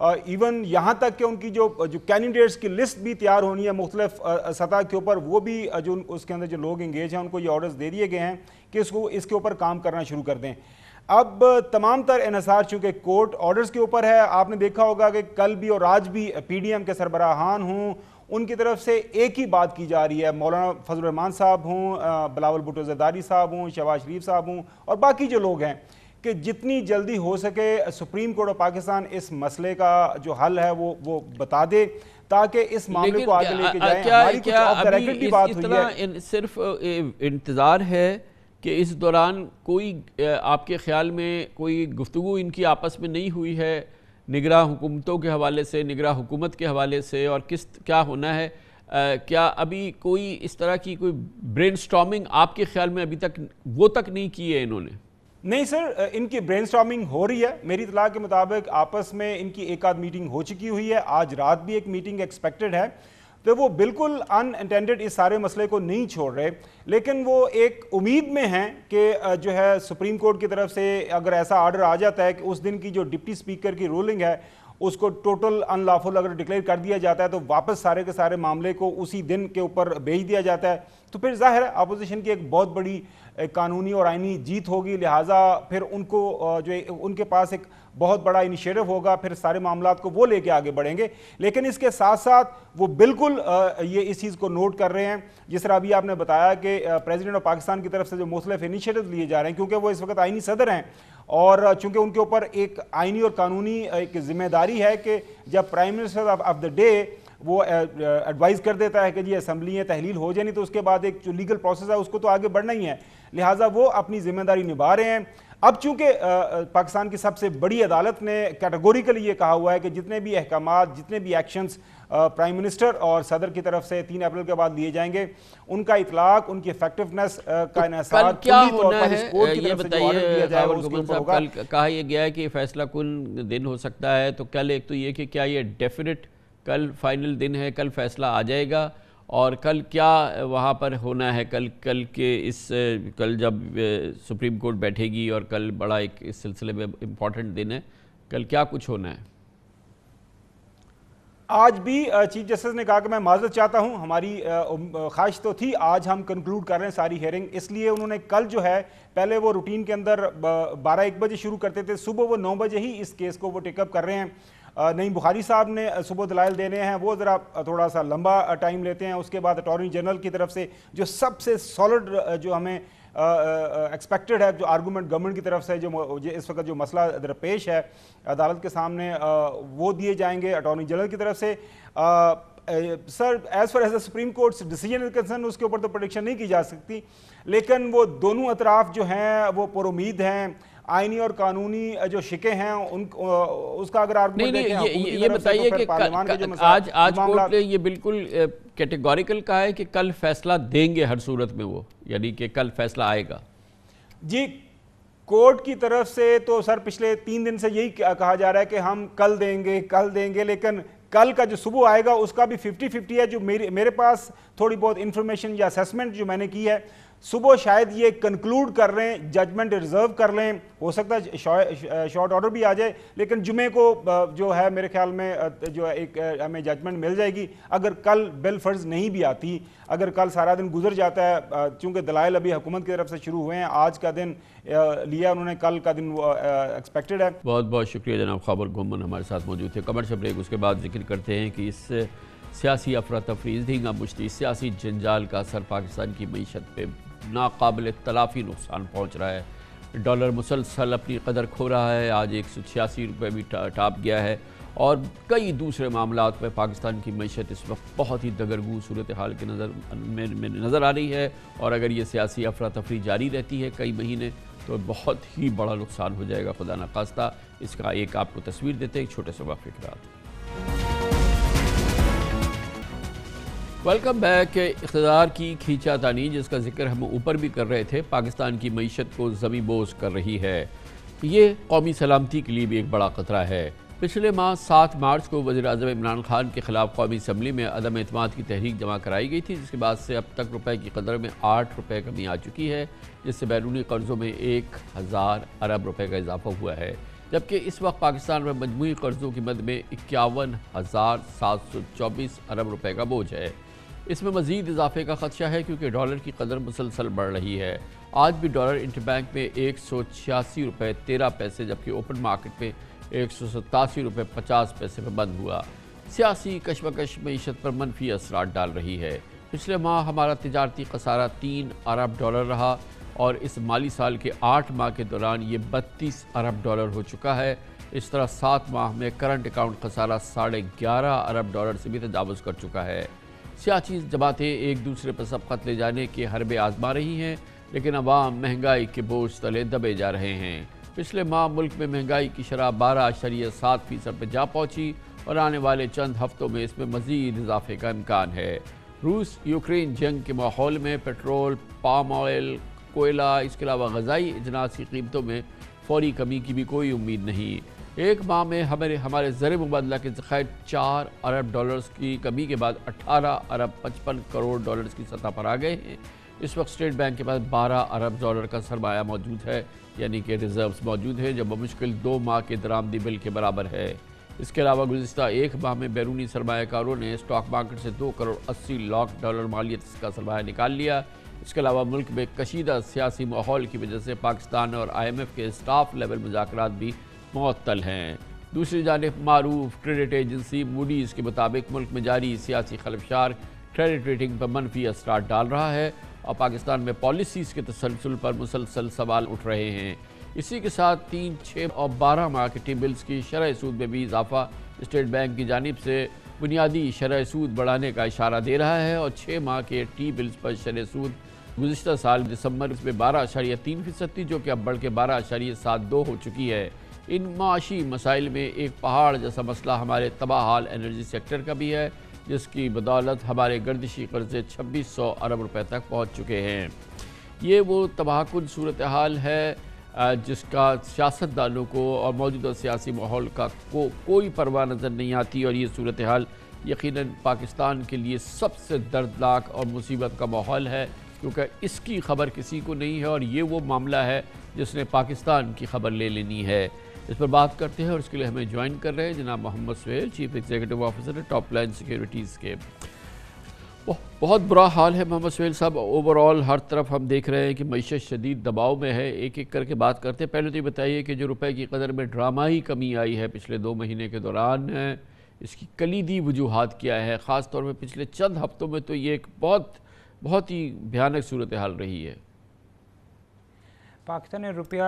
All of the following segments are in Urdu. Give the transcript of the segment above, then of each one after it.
ایون یہاں تک کہ ان کی جو کینڈیڈیٹس کی لسٹ بھی تیار ہونی ہے مختلف سطح کے اوپر، وہ بھی جو اس کے اندر جو لوگ انگیج ہیں ان کو یہ آرڈرز دے دیے گئے ہیں کہ اس کے اوپر کام کرنا شروع کر دیں۔ اب تمام تر انحصار چونکہ کورٹ آرڈرز کے اوپر ہے، آپ نے دیکھا ہوگا کہ کل بھی اور آج بھی پی ڈی ایم کے سربراہان ہوں ان کی طرف سے ایک ہی بات کی جا رہی ہے، مولانا فضل الرحمان صاحب ہوں، بلاول بھٹو زرداری صاحب ہوں، شہباز شریف صاحب ہوں اور باقی جو لوگ ہیں، کہ جتنی جلدی ہو سکے سپریم کورٹ آف پاکستان اس مسئلے کا جو حل ہے وہ بتا دے تاکہ اس معاملے کو آگے لے کے جائیں۔ ہماری کچھ آف دا ریکارڈ بھی بات ہوئی ہے۔ صرف انتظار ہے کہ اس دوران کوئی آپ کے خیال میں کوئی گفتگو ان کی آپس میں نہیں ہوئی ہے نگراں حکومتوں کے حوالے سے، نگراں حکومت کے حوالے سے، اور کیا ہونا ہے؟ کیا ابھی کوئی اس طرح کی کوئی برین سٹارمنگ آپ کے خیال میں ابھی تک وہ تک نہیں کی ہے انہوں نے؟ نہیں سر، ان کی برین سٹارمنگ ہو رہی ہے، میری اطلاع کے مطابق آپس میں ان کی ایک آدھ میٹنگ ہو چکی ہوئی ہے، آج رات بھی ایک میٹنگ ایکسپیکٹڈ ہے، تو وہ بالکل ان انٹینڈڈ اس سارے مسئلے کو نہیں چھوڑ رہے، لیکن وہ ایک امید میں ہیں کہ جو ہے سپریم کورٹ کی طرف سے اگر ایسا آرڈر آ جاتا ہے کہ اس دن کی جو ڈپٹی سپیکر کی رولنگ ہے اس کو ٹوٹل ان لافل اگر ڈکلیئر کر دیا جاتا ہے تو واپس سارے کے سارے معاملے کو اسی دن کے اوپر بھیج دیا جاتا ہے، تو پھر ظاہر ہے اپوزیشن کی ایک بہت بڑی قانونی اور آئینی جیت ہوگی، لہٰذا پھر ان کو جو ان کے پاس ایک بہت بڑا انیشیٹو ہوگا، پھر سارے معاملات کو وہ لے کے آگے بڑھیں گے۔ لیکن اس کے ساتھ ساتھ وہ بالکل یہ اس چیز کو نوٹ کر رہے ہیں، جس طرح ابھی آپ نے بتایا کہ پریزیڈنٹ آف پاکستان کی طرف سے جو مختلف انیشیٹو لیے جا رہے ہیں، کیونکہ وہ اس وقت آئینی صدر ہیں اور چونکہ ان کے اوپر ایک آئینی اور قانونی ایک ذمہ داری ہے کہ جب prime minister of the day وہ ایڈوائز کر دیتا ہے کہ جی اسمبلیاں تحلیل ہو جائیں، تو اس کے بعد ایک جو لیگل پروسیس ہے اس کو تو آگے بڑھنا ہی ہے، لہٰذا وہ اپنی ذمہ داری نبھا رہے ہیں۔ اب چونکہ پاکستان کی سب سے بڑی عدالت نے کیٹیگوریکلی یہ کہا ہوا ہے کہ جتنے بھی احکامات، جتنے بھی ایکشنز پرائم منسٹر اور صدر کی طرف سے 3 اپریل کے بعد لیے جائیں گے، ان کا اطلاق، ان کی افیکٹونیس کا انحصار کیا ہونا ہے یہ بتائیے۔ کل کہا یہ گیا ہے کہ فیصلہ کن دن ہو سکتا ہے، تو کل ایک تو یہ کہ کیا یہ ڈیفینٹ کل فائنل دن ہے، کل فیصلہ آ جائے گا، اور کل کیا وہاں پر ہونا ہے؟ کل جب سپریم کورٹ بیٹھے گی اور کل بڑا ایک اس سلسلے میں امپورٹنٹ دن ہے، کل کیا کچھ ہونا ہے؟ آج بھی چیف جسٹس نے کہا کہ میں معذرت چاہتا ہوں، ہماری خواہش تو تھی آج ہم کنکلوڈ کر رہے ہیں ساری ہیئرنگ، اس لیے انہوں نے کل جو ہے پہلے وہ روٹین کے اندر 12-1 بجے شروع کرتے تھے، صبح وہ 9 بجے ہی اس کیس کو وہ ٹیک اپ کر رہے ہیں۔ نعیم بخاری صاحب نے صبح دلائل دینے ہیں، وہ ذرا تھوڑا سا لمبا ٹائم لیتے ہیں، اس کے بعد اٹارنی جنرل کی طرف سے جو سب سے سالڈ جو ہمیں ایکسپیکٹڈ ہے جو آرگومنٹ گورنمنٹ کی طرف سے جو اس وقت جو مسئلہ درپیش ہے عدالت کے سامنے وہ دیے جائیں گے اٹارنی جنرل کی طرف سے۔ Sir as far as the Supreme Court's decision is concerned, اس کے اوپر تو پریڈکشن نہیں کی جا سکتی، لیکن وہ دونوں اطراف جو ہیں وہ پر امید ہیں، آئینی اور قانونی جو شکیں ہیں اس کا اگر آرگومنٹ دیکھیں یہ بتائیے کہ آج کورٹ نے یہ بالکل کیٹیگوریکل کہا ہے کہ کل فیصلہ دیں گے ہر صورت میں، وہ یعنی کہ کل فیصلہ آئے گا؟ جی کورٹ کی طرف سے تو سر پچھلے 3 دن سے یہی کہا جا رہا ہے کہ ہم کل دیں گے، لیکن کل کا جو صبح آئے گا اس کا بھی 50-50 ہے۔ جو میرے پاس تھوڑی بہت انفارمیشن یا اسیسمنٹ جو میں نے کی ہے، صبح شاید یہ کنکلوڈ کر رہے ہیں، ججمنٹ ریزرو کر لیں، ہو سکتا ہے شارٹ آرڈر بھی آ جائے، لیکن جمعے کو جو ہے میرے خیال میں جو ایک ہمیں ججمنٹ مل جائے گی۔ اگر کل بل فرض نہیں بھی آتی، اگر کل سارا دن گزر جاتا ہے، چونکہ دلائل ابھی حکومت کی طرف سے شروع ہوئے ہیں، آج کا دن لیا انہوں نے، کل کا دن وہ ایکسپیکٹڈ ہے۔ بہت بہت شکریہ جناب خابر گھومن ہمارے ساتھ موجود تھے۔ کمرشل بریک، اس کے بعد ذکر کرتے ہیں کہ اس سیاسی افراتفری، دھینگا مشتی سیاسی جنجال کا اثر پاکستان کی معیشت پہ ناقابل تلافی نقصان پہنچ رہا ہے۔ ڈالر مسلسل اپنی قدر کھو رہا ہے، آج 186 روپے بھی ٹاپ گیا ہے، اور کئی دوسرے معاملات میں پاکستان کی معیشت اس وقت بہت ہی دگرگوں صورتحال کے نظر آ رہی ہے، اور اگر یہ سیاسی افراتفری جاری رہتی ہے کئی مہینے تو بہت ہی بڑا نقصان ہو جائے گا خدا نخواستہ۔ اس کا ایک آپ کو تصویر دیتے ہیں، ایک چھوٹے سے وقفے کے بعد۔ Welcome back. اقتدار کی کھینچا تانی، جس کا ذکر ہم اوپر بھی کر رہے تھے، پاکستان کی معیشت کو زمیں بوس کر رہی ہے۔ یہ قومی سلامتی کے لیے بھی ایک بڑا خطرہ ہے۔ پچھلے ماہ 7 مارچ کو وزیر اعظم عمران خان کے خلاف قومی اسمبلی میں عدم اعتماد کی تحریک جمع کرائی گئی تھی، جس کے بعد سے اب تک روپے کی قدر میں 8 روپے کمی آ چکی ہے، جس سے بیرونی قرضوں میں 1000 ارب روپے کا اضافہ ہوا ہے۔ جبکہ اس وقت پاکستان میں مجموعی قرضوں کی مد میں 51,724 ارب روپے کا بوجھ ہے۔ اس میں مزید اضافے کا خدشہ ہے کیونکہ ڈالر کی قدر مسلسل بڑھ رہی ہے۔ آج بھی ڈالر انٹر بینک میں 186 روپے 13 پیسے جبکہ اوپن مارکیٹ میں 187 روپے 50 پیسے میں بند ہوا۔ سیاسی کشمکش معیشت پر منفی اثرات ڈال رہی ہے۔ پچھلے ماہ ہمارا تجارتی خسارہ 3 ارب ڈالر رہا اور اس مالی سال کے 8 ماہ کے دوران یہ 32 ارب ڈالر ہو چکا ہے۔ اس طرح 7 ماہ میں کرنٹ اکاؤنٹ خسارہ 11.5 ارب ڈالر سے بھی تجاوز کر چکا ہے۔ سیاسی جماعتیں ایک دوسرے پر سبقت لے جانے کے حربے آزما رہی ہیں، لیکن عوام مہنگائی کے بوجھ تلے دبے جا رہے ہیں۔ پچھلے ماہ ملک میں مہنگائی کی شرح 12.7% پہ جا پہنچی اور آنے والے چند ہفتوں میں اس میں مزید اضافے کا امکان ہے۔ روس یوکرین جنگ کے ماحول میں پیٹرول، پام آئل، کوئلہ، اس کے علاوہ غذائی اجناس کی قیمتوں میں فوری کمی کی بھی کوئی امید نہیں۔ ایک ماہ میں ہمارے زر مبادلہ کے ذخائر 4 ارب ڈالرز کی کمی کے بعد 18 ارب 55 کروڑ ڈالرز کی سطح پر آ گئے ہیں۔ اس وقت اسٹیٹ بینک کے پاس 12 ارب ڈالر کا سرمایہ موجود ہے، یعنی کہ ریزروز موجود ہیں، جو بمشکل 2 ماہ کے درآمدی بل کے برابر ہے۔ اس کے علاوہ گزشتہ ایک ماہ میں بیرونی سرمایہ کاروں نے اسٹاک مارکیٹ سے 2 کروڑ 80 لاکھ ڈالر مالیت کا سرمایہ نکال لیا۔ اس کے علاوہ ملک میں کشیدہ سیاسی ماحول کی وجہ سے پاکستان اور IMF کے اسٹاف لیول مذاکرات بھی معطل ہیں۔ دوسری جانب معروف کریڈٹ ایجنسی موڈیز کے مطابق ملک میں جاری سیاسی خلفشار کریڈٹ ریٹنگ پر منفی اثرات ڈال رہا ہے اور پاکستان میں پالیسیز کے تسلسل پر مسلسل سوال اٹھ رہے ہیں۔ اسی کے ساتھ 3, 6 اور 12 ماہ کے ٹی بلز کی شرح سود میں بھی اضافہ اسٹیٹ بینک کی جانب سے بنیادی شرح سود بڑھانے کا اشارہ دے رہا ہے اور 6 ماہ کے ٹی بلز پر شرح سود گزشتہ سال دسمبر میں 12.3% تھی، جو کہ اب بڑھ کے 12.72 ہو چکی ہے۔ ان معاشی مسائل میں ایک پہاڑ جیسا مسئلہ ہمارے تباہ حال انرجی سیکٹر کا بھی ہے، جس کی بدولت ہمارے گردشی قرضے 2600 ارب روپے تک پہنچ چکے ہیں۔ یہ وہ تباہ کن صورتحال ہے جس کا سیاستدانوں کو اور موجودہ سیاسی ماحول کا کوئی پرواہ نظر نہیں آتی، اور یہ صورتحال یقیناً پاکستان کے لیے سب سے دردناک اور مصیبت کا ماحول ہے، کیونکہ اس کی خبر کسی کو نہیں ہے اور یہ وہ معاملہ ہے جس نے پاکستان کی خبر لے لینی ہے۔ اس پر بات کرتے ہیں اور اس کے لیے ہمیں جوائن کر رہے ہیں جناب Muhammad Sohail, chief executive officer Top Line Securities کے۔ بہت برا حال ہے محمد سہیل صاحب، اوورآل ہر طرف ہم دیکھ رہے ہیں کہ معیشت شدید دباؤ میں ہے۔ ایک ایک کر کے بات کرتے ہیں۔ پہلے تو یہ بتائیے کہ جو روپے کی قدر میں ڈرامائی کمی آئی ہے پچھلے 2 مہینے کے دوران، اس کی کلیدی وجوہات کیا ہے؟ خاص طور میں پچھلے چند ہفتوں میں تو یہ ایک بہت ہی بھیانک صورتحال رہی ہے۔ پاکستان میں روپیہ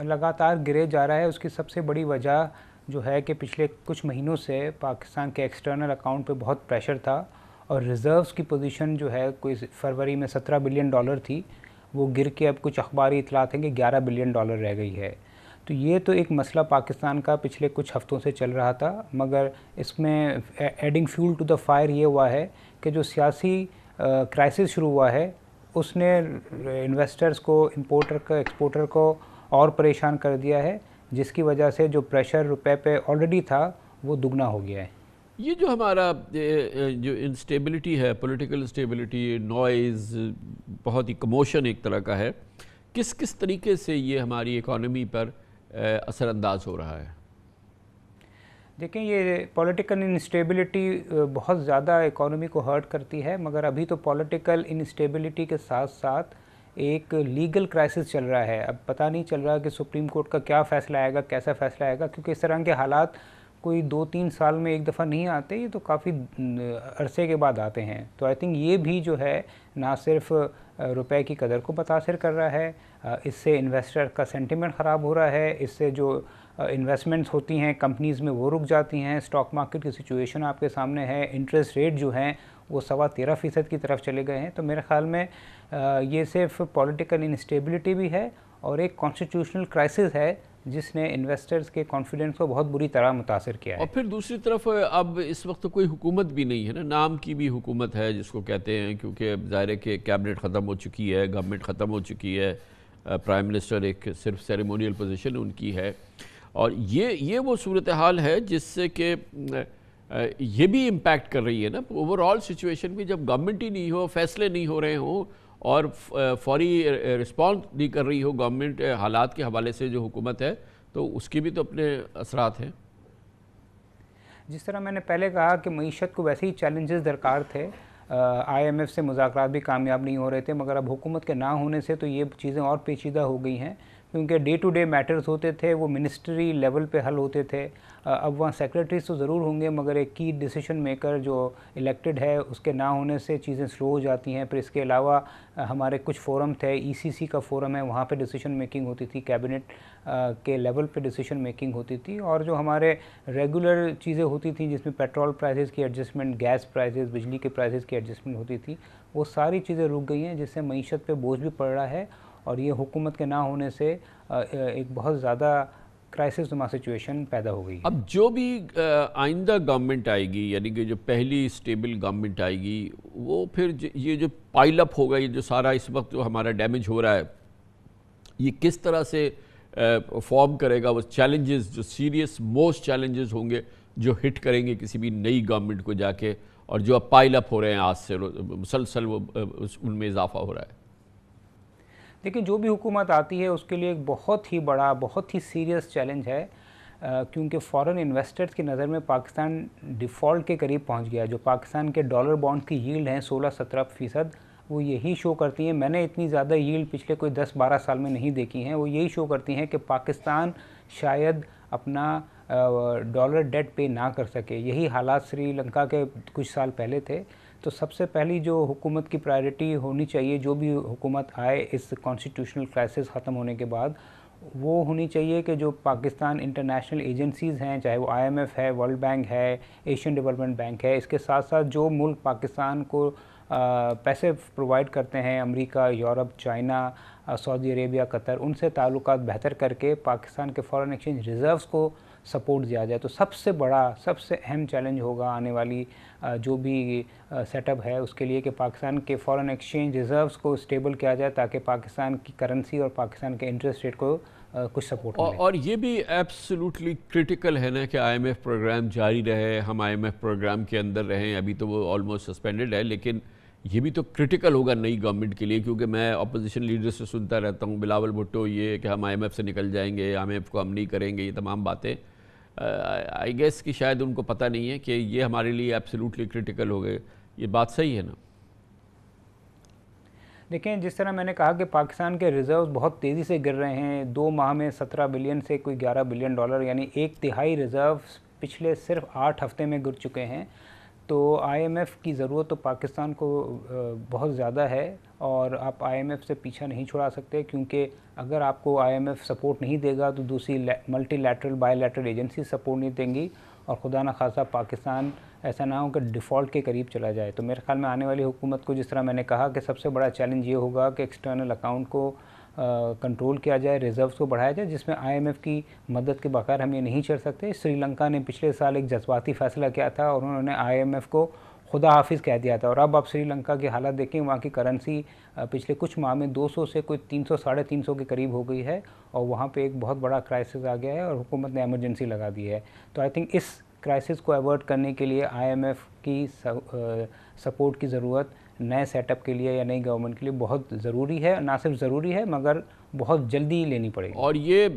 لگاتار گرے جا رہا ہے۔ اس کی سب سے بڑی وجہ جو ہے کہ پچھلے کچھ مہینوں سے پاکستان کے ایکسٹرنل اکاؤنٹ پہ بہت پریشر تھا اور ریزروز کی پوزیشن جو ہے کوئی فروری میں 17 بلین ڈالر تھی، وہ گر کے اب کچھ اخباری اطلاعات ہیں کہ 11 بلین ڈالر رہ گئی ہے۔ تو یہ تو ایک مسئلہ پاکستان کا پچھلے کچھ ہفتوں سے چل رہا تھا، مگر اس میں adding fuel to the fire یہ ہوا ہے کہ جو سیاسی کرائسس شروع ہوا ہے اس نے انویسٹرز کو، امپورٹر کو، ایکسپورٹر کو اور پریشان کر دیا ہے، جس کی وجہ سے جو پریشر روپے پہ آلریڈی تھا وہ دگنا ہو گیا ہے۔ یہ جو ہمارا جو انسٹیبلٹی ہے، پولیٹیکل انسٹیبلٹی، نوائز، بہت ہی کموشن ایک طرح کا ہے، کس طریقے سے یہ ہماری اکانومی پر اثر انداز ہو رہا ہے؟ دیکھیں، یہ پولیٹیکل انسٹیبلٹی بہت زیادہ اکانومی کو ہرٹ کرتی ہے، مگر ابھی تو پولیٹیکل انسٹیبلٹی کے ساتھ ساتھ ایک لیگل کرائسس چل رہا ہے۔ اب پتہ نہیں چل رہا کہ سپریم کورٹ کا کیا فیصلہ آئے گا، کیسا فیصلہ آئے گا، کیونکہ اس طرح کے حالات کوئی 2-3 سال میں ایک دفعہ نہیں آتے، یہ تو کافی عرصے کے بعد آتے ہیں۔ تو آئی تھنک یہ بھی جو ہے نہ صرف روپے کی قدر کو متاثر کر رہا ہے، اس سے انویسٹر کا سینٹیمنٹ خراب ہو رہا ہے، اس سے جو انویسٹمنٹس ہوتی ہیں کمپنیز میں وہ رک جاتی ہیں، اسٹاک مارکیٹ کی سچویشن آپ کے سامنے ہے، انٹرسٹ ریٹ جو ہیں وہ 13.25% کی طرف چلے گئے ہیں۔ تو میرے خیال میں یہ صرف پولیٹیکل انسٹیبلٹی بھی ہے اور ایک کانسٹیٹیوشنل کرائسس ہے جس نے انویسٹرز کے کانفیڈنس کو بہت بری طرح متاثر کیا ہے۔ اور پھر دوسری طرف اب اس وقت کوئی حکومت بھی نہیں ہے نا، نام کی بھی حکومت ہے جس کو کہتے ہیں، کیونکہ ظاہر ہے کہ کیبنٹ ختم ہو چکی ہے، گورنمنٹ ختم ہو چکی ہے، پرائم منسٹر ایک صرف سیریمونیل پوزیشن ان کی ہے، اور یہ وہ صورتحال ہے جس سے کہ یہ بھی امپیکٹ کر رہی ہے نا اوورآل سچویشن بھی۔ جب گورنمنٹ ہی نہیں ہو، فیصلے نہیں ہو رہے ہوں اور فوری رسپانس نہیں کر رہی ہو گورنمنٹ حالات کے حوالے سے جو حکومت ہے، تو اس کے بھی تو اپنے اثرات ہیں. جس طرح میں نے پہلے کہا کہ معیشت کو ویسے ہی چیلنجز درکار تھے, آئی ایم ایف سے مذاکرات بھی کامیاب نہیں ہو رہے تھے, مگر اب حکومت کے نہ ہونے سے تو یہ چیزیں اور پیچیدہ ہو گئی ہیں, کیونکہ ڈے ٹو ڈے میٹرز ہوتے تھے وہ منسٹری لیول پہ حل ہوتے تھے. اب وہاں سیکریٹریز تو ضرور ہوں گے, مگر ایک کی ڈیسیشن میکر جو الیکٹڈ ہے اس کے نہ ہونے سے چیزیں سلو ہو جاتی ہیں. پھر اس کے علاوہ ہمارے کچھ فورم تھے, ای سی سی کا فورم ہے, وہاں پہ ڈیسیشن میکنگ ہوتی تھی, کیبنٹ کے لیول پہ ڈیسیشن میکنگ ہوتی تھی, اور جو ہمارے ریگولر چیزیں ہوتی تھیں جس میں پیٹرول پرائسز کی ایڈجسٹمنٹ, گیس پرائسز, بجلی کے پرائسز کی ایڈجسٹمنٹ ہوتی تھی, وہ ساری چیزیں رک گئی ہیں, جس سے معیشت پہ بوجھ بھی پڑ رہا ہے. اور یہ حکومت کے نہ ہونے سے ایک بہت زیادہ کرائسس نما سچویشن پیدا ہو گئی. اب جو بھی آئندہ گورنمنٹ آئے گی, یعنی کہ جو پہلی اسٹیبل گورنمنٹ آئے گی, وہ پھر یہ جو پائل اپ ہوگا, یہ جو سارا اس وقت جو ہمارا ڈیمیج ہو رہا ہے, یہ کس طرح سے فارم کرے گا. وہ چیلنجز جو سیریس موسٹ چیلنجز ہوں گے جو ہٹ کریں گے کسی بھی نئی گورنمنٹ کو جا کے, اور جو اب پائل اپ ہو رہے ہیں آج سے مسلسل, وہ ان میں اضافہ ہو رہا ہے. دیکھیں, جو بھی حکومت آتی ہے اس کے لیے ایک بہت ہی بڑا, بہت ہی سیریس چیلنج ہے, کیونکہ فارن انویسٹرز کی نظر میں پاکستان ڈیفالٹ کے قریب پہنچ گیا. جو پاکستان کے ڈالر بانڈ کی ییلڈ ہیں 16-17%, وہ یہی شو کرتی ہیں, میں نے اتنی زیادہ ییلڈ پچھلے کوئی 10-12 سال میں نہیں دیکھی ہیں, وہ یہی شو کرتی ہیں کہ پاکستان شاید اپنا ڈالر ڈیٹ پے نہ کر سکے. یہی حالات سری لنکا کے کچھ سال پہلے تھے. تو سب سے پہلی جو حکومت کی پرائرٹی ہونی چاہیے, جو بھی حکومت آئے اس کانسٹیٹیوشنل کرائسس ختم ہونے کے بعد, وہ ہونی چاہیے کہ جو پاکستان انٹرنیشنل ایجنسیز ہیں, چاہے وہ آئی ایم ایف ہے, ورلڈ بینک ہے, ایشین ڈیولپمنٹ بینک ہے, اس کے ساتھ ساتھ جو ملک پاکستان کو پیسے پرووائڈ کرتے ہیں, امریکہ, یورپ, چائنا, سعودی عربیہ, قطر, ان سے تعلقات بہتر کر کے پاکستان کے فارن ایکسچینج ریزروز کو سپورٹ دیا جائے. تو سب سے بڑا, سب سے اہم چیلنج ہوگا آنے والی جو بھی سیٹ اپ ہے اس کے لیے کہ پاکستان کے فارن ایکسچینج ریزروز کو اسٹیبل کیا جائے, تاکہ پاکستان کی کرنسی اور پاکستان کے انٹرسٹ ریٹ کو کچھ سپورٹ ملے. اور یہ بھی ایبسلوٹلی کرٹیکل ہے نا کہ آئی ایم ایف پروگرام جاری رہے, ہم آئی ایم ایف پروگرام کے اندر رہیں. ابھی تو وہ آلموسٹ سسپینڈڈ ہے, لیکن یہ بھی تو کرٹیکل ہوگا نئی گورنمنٹ کے لیے, کیونکہ میں اپوزیشن لیڈر سے سنتا رہتا ہوں, بلاول بھٹو, یہ کہ ہم آئی ایم ایف سے نکل جائیں گے, آئی ایم ایف کو ہم نہیں کریں گے, یہ تمام باتیں آئی گیس کہ شاید ان کو پتہ نہیں ہے کہ یہ ہمارے لیے ایبسلوٹلی کرٹیکل ہو گئے. یہ بات صحیح ہے نا؟ دیکھیں, جس طرح میں نے کہا کہ پاکستان کے ریزروز بہت تیزی سے گر رہے ہیں, 2 ماہ میں 17 بلین سے کوئی 11 بلین ڈالر, یعنی 1/3 ریزروز پچھلے صرف 8 ہفتے میں گر چکے ہیں. تو آئی ایم ایف کی ضرورت تو پاکستان کو بہت زیادہ ہے, اور آپ آئی ایم ایف سے پیچھا نہیں چھڑا سکتے, کیونکہ اگر آپ کو آئی ایم ایف سپورٹ نہیں دے گا تو دوسری multi lateral, by lateral agency support نہیں دیں گی, اور خدا نہ خواستہ پاکستان ایسا نہ ہو کہ ڈیفالٹ کے قریب چلا جائے. تو میرے خیال میں آنے والی حکومت کو, جس طرح میں نے کہا کہ سب سے بڑا چیلنج یہ ہوگا کہ ایکسٹرنل اکاؤنٹ کو کنٹرول کیا جائے, ریزروز کو بڑھایا جائے, جس میں آئی ایم ایف کی مدد کے بغیر ہم یہ نہیں چل سکتے. سری لنکا نے پچھلے سال ایک جذباتی فیصلہ کیا تھا, اور انہوں نے آئی ایم ایف کو خدا حافظ کہہ دیا تھا, اور اب آپ سری لنکا کی حالت دیکھیں, وہاں کی کرنسی پچھلے کچھ ماہ میں 200 سے کوئی 300 350 کے قریب ہو گئی ہے, اور وہاں پہ ایک بہت بڑا کرائسس آ گیا ہے, اور حکومت نے ایمرجنسی لگا دی ہے. تو آئی تھنک اس کرائسس کو ایورٹ کرنے کے لیے آئی ایم ایف کی سپورٹ کی ضرورت نئے سیٹ اپ کے لیے یا نئی گورنمنٹ کے لیے بہت ضروری ہے. نہ صرف ضروری ہے مگر بہت جلدی لینی پڑے گی. اور یہ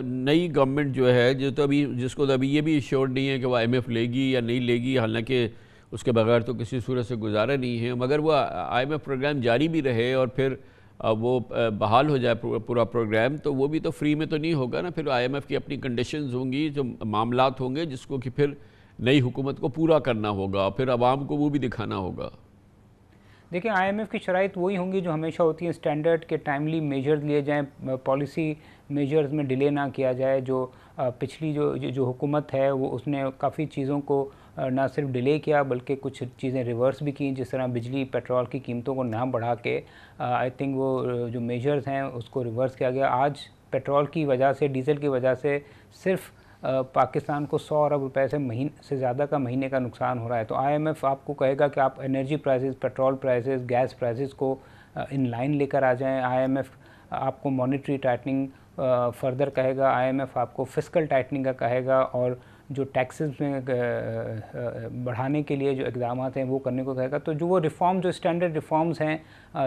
نئی گورنمنٹ جو ہے, جو تو ابھی جس کو تو ابھی یہ بھی ایشور نہیں ہے کہ وہ آئی ایم ایف لے گی یا نہیں لے گی, حالانکہ اس کے بغیر تو کسی صورت سے گزارا نہیں ہے, مگر وہ آئی ایم ایف پروگرام جاری بھی رہے اور پھر وہ بحال ہو جائے پورا پروگرام, تو وہ بھی تو فری میں تو نہیں ہوگا نا. پھر آئی ایم ایف کی اپنی کنڈیشنز ہوں گی, جو معاملات ہوں گے, جس کو کہ پھر نئی حکومت کو پورا کرنا ہوگا, پھر عوام کو وہ بھی دکھانا ہوگا. دیکھیں, آئی ایم ایف کی شرائط وہی ہوں گی جو ہمیشہ ہوتی ہیں, اسٹینڈرڈ کے ٹائملی میجرز لیے جائیں, پالیسی میجرز میں ڈیلے نہ کیا جائے. جو پچھلی جو حکومت ہے وہ اس نے کافی چیزوں کو نہ صرف ڈیلے کیا بلکہ کچھ چیزیں ریورس بھی کیں, جس طرح بجلی پیٹرول کی قیمتوں کو نہ بڑھا کے آئی تھنک وہ جو میجرز ہیں اس کو ریورس کیا گیا. آج پیٹرول کی وجہ سے, ڈیزل کی وجہ سے صرف پاکستان کو 100 ارب روپے سے زیادہ کا مہینے کا نقصان ہو رہا ہے. تو آئی ایم ایف آپ کو کہے گا کہ آپ energy prices, petrol prices, gas prices کو ان لائن لے کر آ جائیں. آئی ایم ایف آپ کو مانیٹری ٹائٹننگ فردر کہے گا, آئی ایم ایف آپ کو فسکل ٹائٹننگ کا کہے گا, اور جو ٹیکسز میں بڑھانے کے لیے جو اقدامات ہیں وہ کرنے کو کہے گا. تو جو وہ ریفارم, جو اسٹینڈرڈ ریفارمز ہیں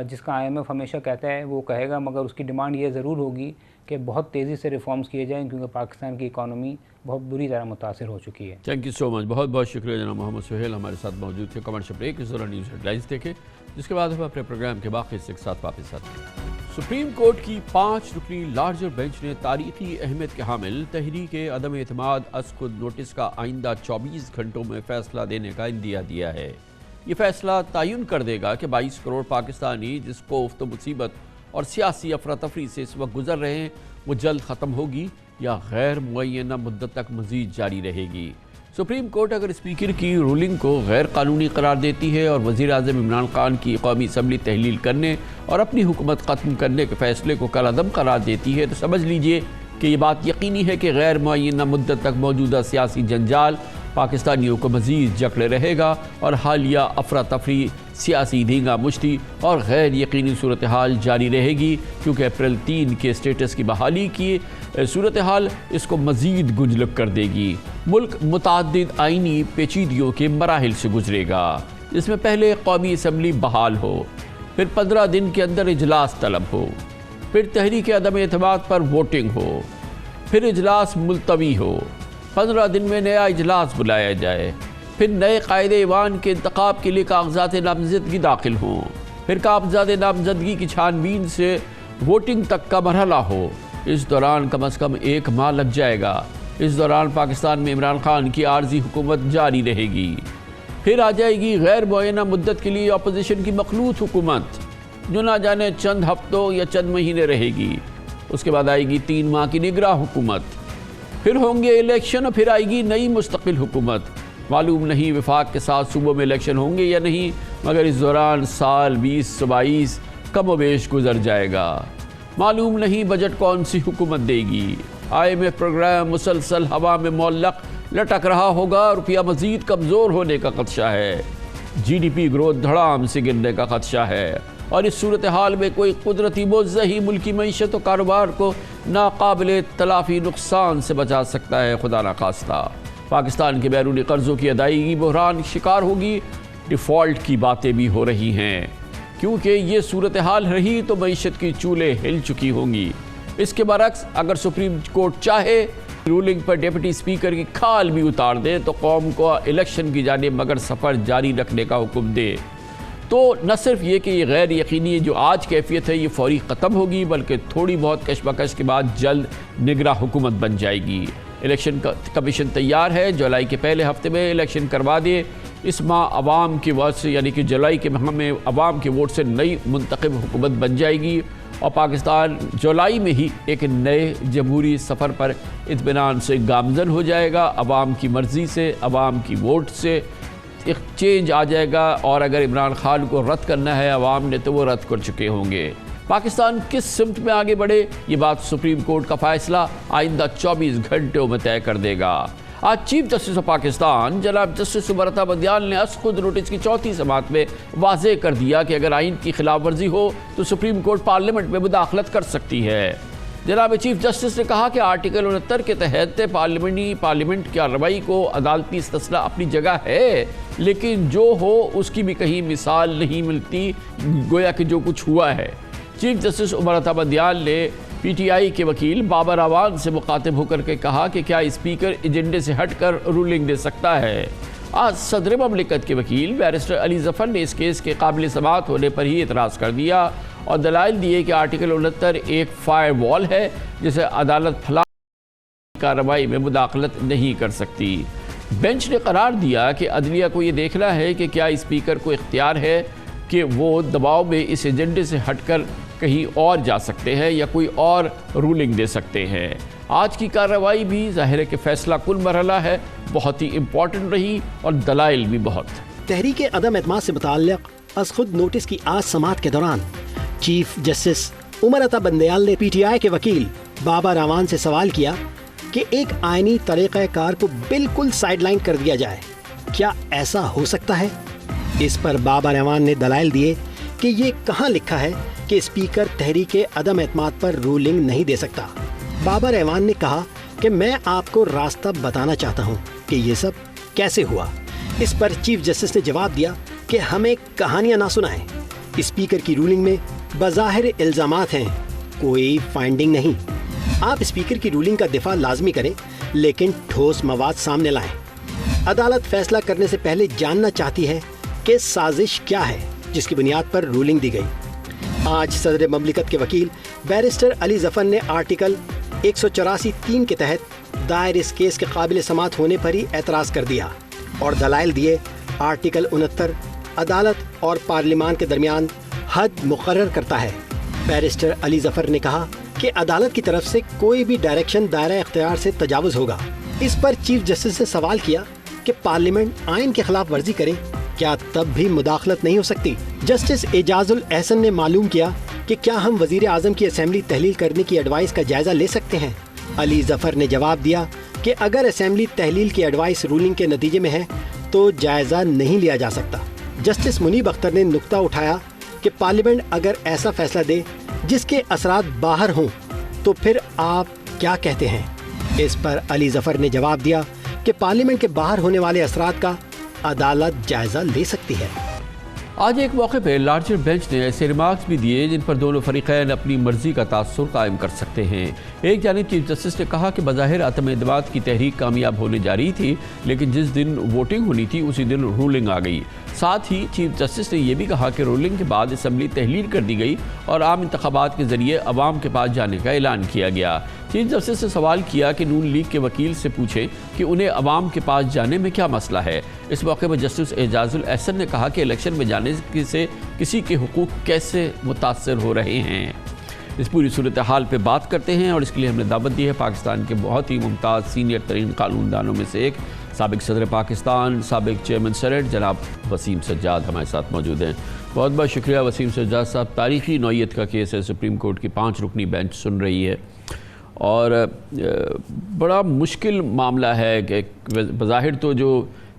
جس کا آئی ایم ایف ہمیشہ کہتا ہے وہ کہے گا, مگر اس کی ڈیمانڈ یہ ضرور ہوگی کہ بہت تیزی سے ریفارمز کیے جائیں کیونکہ پاکستان کی اکانومی بہت بری طرح متاثر ہو چکی ہے۔ تھینک یو سو مچ، بہت بہت شکریہ جناب محمد سہیل ہمارے ساتھ موجود تھے۔ کمرشل بریک اس دوران نیوز ہیڈ لائنز دیکھیں، جس کے بعد ہم اپنے پروگرام کے باقی حصے کے ساتھ واپس آتے ہیں۔ سپریم کورٹ کی 5 رکنی لارجر بینچ نے تاریخی اہمیت کے حامل تحریک عدم اعتماد از خود نوٹس کا آئندہ 24 گھنٹوں میں فیصلہ دینے کا عندیہ دیا ہے۔ یہ فیصلہ تعین کر دے گا کہ 22 کروڑ پاکستانی جس کوفت و مصیبت اور سیاسی افراتفری سے اس وقت گزر رہے ہیں وہ جلد ختم ہوگی یا غیر معینہ مدت تک مزید جاری رہے گی۔ سپریم کورٹ اگر اسپیکر کی رولنگ کو غیر قانونی قرار دیتی ہے اور وزیر اعظم عمران خان کی قومی اسمبلی تحلیل کرنے اور اپنی حکومت ختم کرنے کے فیصلے کو کالعدم قرار دیتی ہے تو سمجھ لیجئے کہ یہ بات یقینی ہے کہ غیر معینہ مدت تک موجودہ سیاسی جنجال پاکستانیوں کو مزید جکڑے رہے گا اور حالیہ افراتفری، سیاسی دھینگا مشتی اور غیر یقینی صورتحال جاری رہے گی، کیونکہ اپریل 3 کے اسٹیٹس کی بحالی کی صورتحال اس کو مزید گنجلک کر دے گی۔ ملک متعدد آئینی پیچیدگیوں کے مراحل سے گزرے گا، جس میں پہلے قومی اسمبلی بحال ہو، پھر 15 دن کے اندر اجلاس طلب ہو، پھر تحریک عدم اعتماد پر ووٹنگ ہو، پھر اجلاس ملتوی ہو، 15 دن میں نیا اجلاس بلایا جائے، پھر نئے قائد ایوان کے انتخاب کے لیے کاغذات نامزدگی داخل ہوں، پھر کاغذات نامزدگی کی چھان بین سے ووٹنگ تک کا مرحلہ ہو۔ اس دوران کم از کم 1 ماہ لگ جائے گا۔ اس دوران پاکستان میں عمران خان کی عارضی حکومت جاری رہے گی۔ پھر آ جائے گی غیر معینہ مدت کے لیے اپوزیشن کی مخلوط حکومت، جو نہ جانے چند ہفتوں یا چند مہینے رہے گی۔ اس کے بعد آئے گی 3 ماہ کی نگراں حکومت، پھر ہوں گے الیکشن اور پھر آئے گی نئی مستقل حکومت۔ معلوم نہیں وفاق کے ساتھ صوبوں میں الیکشن ہوں گے یا نہیں، مگر اس دوران سال 2022 کم و بیش گزر جائے گا۔ معلوم نہیں بجٹ کون سی حکومت دے گی۔ IMF پروگرام مسلسل ہوا میں معلق لٹک رہا ہوگا، روپیہ مزید کمزور ہونے کا خدشہ ہے، GDP گروتھ دھڑام سے گرنے کا خدشہ ہے، اور اس صورتحال میں کوئی قدرتی موضوع ہی ملکی معیشت و کاروبار کو ناقابل تلافی نقصان سے بچا سکتا ہے۔ خدا نخواستہ پاکستان کے بیرونی قرضوں کی ادائیگی بحران شکار ہوگی۔ ڈیفالٹ کی باتیں بھی ہو رہی ہیں، کیونکہ یہ صورتحال رہی تو معیشت کی چولیں ہل چکی ہوں گی۔ اس کے برعکس اگر سپریم کورٹ چاہے رولنگ پر ڈیپٹی اسپیکر کی کھال بھی اتار دے تو قوم کو الیکشن کی جانب مگر سفر جاری رکھنے کا حکم دے، تو نہ صرف یہ کہ یہ غیر یقینی جو آج کیفیت ہے یہ فوری ختم ہوگی، بلکہ تھوڑی بہت کشمکش کے بعد جلد نگراں حکومت بن جائے گی۔ الیکشن کمیشن تیار ہے، جولائی کے پہلے ہفتے میں الیکشن کروا دے۔ اس ماہ عوام کی ووٹ سے، یعنی کہ جولائی کے ماہ میں عوام کے ووٹ سے نئی منتخب حکومت بن جائے گی، اور پاکستان جولائی میں ہی ایک نئے جمہوری سفر پر اطمینان سے گامزن ہو جائے گا۔ عوام کی مرضی سے، عوام کی ووٹ سے ایک چینج آ جائے گا، اور اگر عمران خان کو رد کرنا ہے عوام نے تو وہ رد کر چکے ہوں گے۔ پاکستان کس سمت میں آگے بڑھے یہ بات سپریم کورٹ کا فیصلہ آئندہ 24 گھنٹوں میں طے کر دے گا۔ آج چیف جسٹس آف پاکستان جناب جسٹس عمر عطا بندیال نے از خود نوٹس کی 4تھی سماعت میں واضح کر دیا کہ اگر آئین کی خلاف ورزی ہو تو سپریم کورٹ پارلیمنٹ میں مداخلت کر سکتی ہے۔ جناب چیف جسٹس نے کہا کہ آرٹیکل 69 کے تحت پارلیمنٹ کی کارروائی کو عدالتی استصلاح اپنی جگہ ہے، لیکن جو ہو اس کی بھی کہیں مثال نہیں ملتی، گویا کہ جو کچھ ہوا ہے۔ چیف جسٹس عمر عطا بندیال نے PTI کے وکیل بابر اعوان سے مخاطب ہو کر کے کہا کہ کیا اسپیکر ایجنڈے سے ہٹ کر رولنگ دے سکتا ہے۔ آج صدر مملکت کے وکیل بیرسٹر علی ظفر نے اس کیس کے قابل سماعت ہونے پر ہی اعتراض کر دیا اور دلائل دیے کہ آرٹیکل 69 ایک فائر وال ہے جسے عدالت فلاں کارروائی میں مداخلت نہیں کر سکتی۔ بینچ نے قرار دیا کہ عدلیہ کو یہ دیکھنا ہے کہ کیا اسپیکر کو اختیار ہے کہ وہ دباؤ میں اس ایجنڈے سے ہٹ کر کہیں اور جا سکتے ہیں یا کوئی اور رولنگ دے سکتے ہیں۔ آج کی کارروائی بھی ظاہر ہے کہ فیصلہ کن مرحلہ ہے، بہت ہی امپورٹنٹ رہی اور دلائل بھی بہت۔ تحریک عدم اعتماد سے متعلق از خود نوٹس کی آج سماعت کے دوران چیف جسٹس عمر عطا بندیال نے PTI کے وکیل بابر اعوان سے سوال کیا کہ ایک آئینی طریقہ کار کو بالکل سائیڈ لائن کر دیا جائے، کیا ایسا ہو سکتا ہے؟ اس پر بابر اعوان نے دلائل دیے کہ یہ کہاں لکھا ہے کہ اسپیکر تحریک عدم اعتماد پر رولنگ نہیں دے سکتا۔ بابر اعوان نے کہا کہ میں آپ کو راستہ بتانا چاہتا ہوں کہ یہ سب کیسے ہوا۔ اس پر چیف جسٹس نے جواب دیا کہ ہمیں کہانیاں نہ سنائیں، اسپیکر کی رولنگ میں بظاہر الزامات ہیں، کوئی فائنڈنگ نہیں۔ آپ اسپیکر کی رولنگ کا دفاع لازمی کریں لیکن ٹھوس مواد سامنے لائیں۔ عدالت فیصلہ کرنے سے پہلے جاننا چاہتی ہے کہ سازش کیا ہے جس کی بنیاد پر رولنگ دی گئی۔ آج صدر مملکت کے وکیل بیرسٹر علی ظفر نے آرٹیکل 184(3) کے تحت دائر اس کیس کے قابل سماعت ہونے پر ہی اعتراض کر دیا اور دلائل دیے۔ آرٹیکل 69 عدالت اور پارلیمان کے درمیان حد مقرر کرتا ہے۔ بیرسٹر علی ظفر نے کہا کہ عدالت کی طرف سے کوئی بھی ڈائریکشن دائرہ اختیار سے تجاوز ہوگا۔ اس پر چیف جسٹس نے سوال کیا کہ پارلیمنٹ آئین کے خلاف ورزی کرے کیا تب بھی مداخلت نہیں ہو سکتی؟ جسٹس اعجاز الاحسن نے معلوم کیا کہ کیا ہم وزیر اعظم کی اسمبلی تحلیل کرنے کی ایڈوائس کا جائزہ لے سکتے ہیں؟ علی ظفر نے جواب دیا کہ اگر اسمبلی تحلیل کی ایڈوائس رولنگ کے نتیجے میں ہے تو جائزہ نہیں لیا جا سکتا۔ جسٹس منیب اختر نے نقطہ اٹھایا کہ پارلیمنٹ اگر ایسا فیصلہ دے جس کے اثرات باہر ہوں تو پھر آپ کیا کہتے ہیں؟ اس پر علی ظفر نے جواب دیا کہ پارلیمنٹ کے باہر ہونے والے اثرات کا عدالت جائزہ لے سکتی ہے۔ آج ایک موقع پہ لارجر بینچ نے ایسے ریمارکس بھی دیے جن پر دونوں فریقین اپنی مرضی کا تاثر قائم کر سکتے ہیں۔ ایک جانب چیف جسٹس نے کہا کہ بظاہر عدم اعتماد کی تحریک کامیاب ہونے جا رہی تھی لیکن جس دن ووٹنگ ہونی تھی اسی دن رولنگ آ گئی۔ ساتھ ہی چیف جسٹس نے یہ بھی کہا کہ رولنگ کے بعد اسمبلی تحلیل کر دی گئی اور عام انتخابات کے ذریعے عوام کے پاس جانے کا اعلان کیا گیا۔ چیف جسٹس نے سوال کیا کہ نون لیگ کے وکیل سے پوچھیں کہ انہیں عوام کے پاس جانے میں کیا مسئلہ ہے۔ اس موقع پر جسٹس اعجاز الاحسن نے کہا کہ الیکشن میں جانے سے کسی کے حقوق کیسے متاثر ہو رہے ہیں۔ اس پوری صورتحال پہ بات کرتے ہیں اور اس کے لیے ہم نے دعوت دی ہے پاکستان کے بہت ہی ممتاز سینئر ترین قانون دانوں میں سے ایک سابق صدر پاکستان، سابق چیئرمین سینیٹ جناب وسیم سجاد ہمارے ساتھ موجود ہیں۔ بہت بہت شکریہ وسیم سجاد صاحب۔ تاریخی نوعیت کا کیس ہے، سپریم کورٹ کی 5 رکنی بینچ سن رہی ہے اور بڑا مشکل معاملہ ہے کہ بظاہر تو جو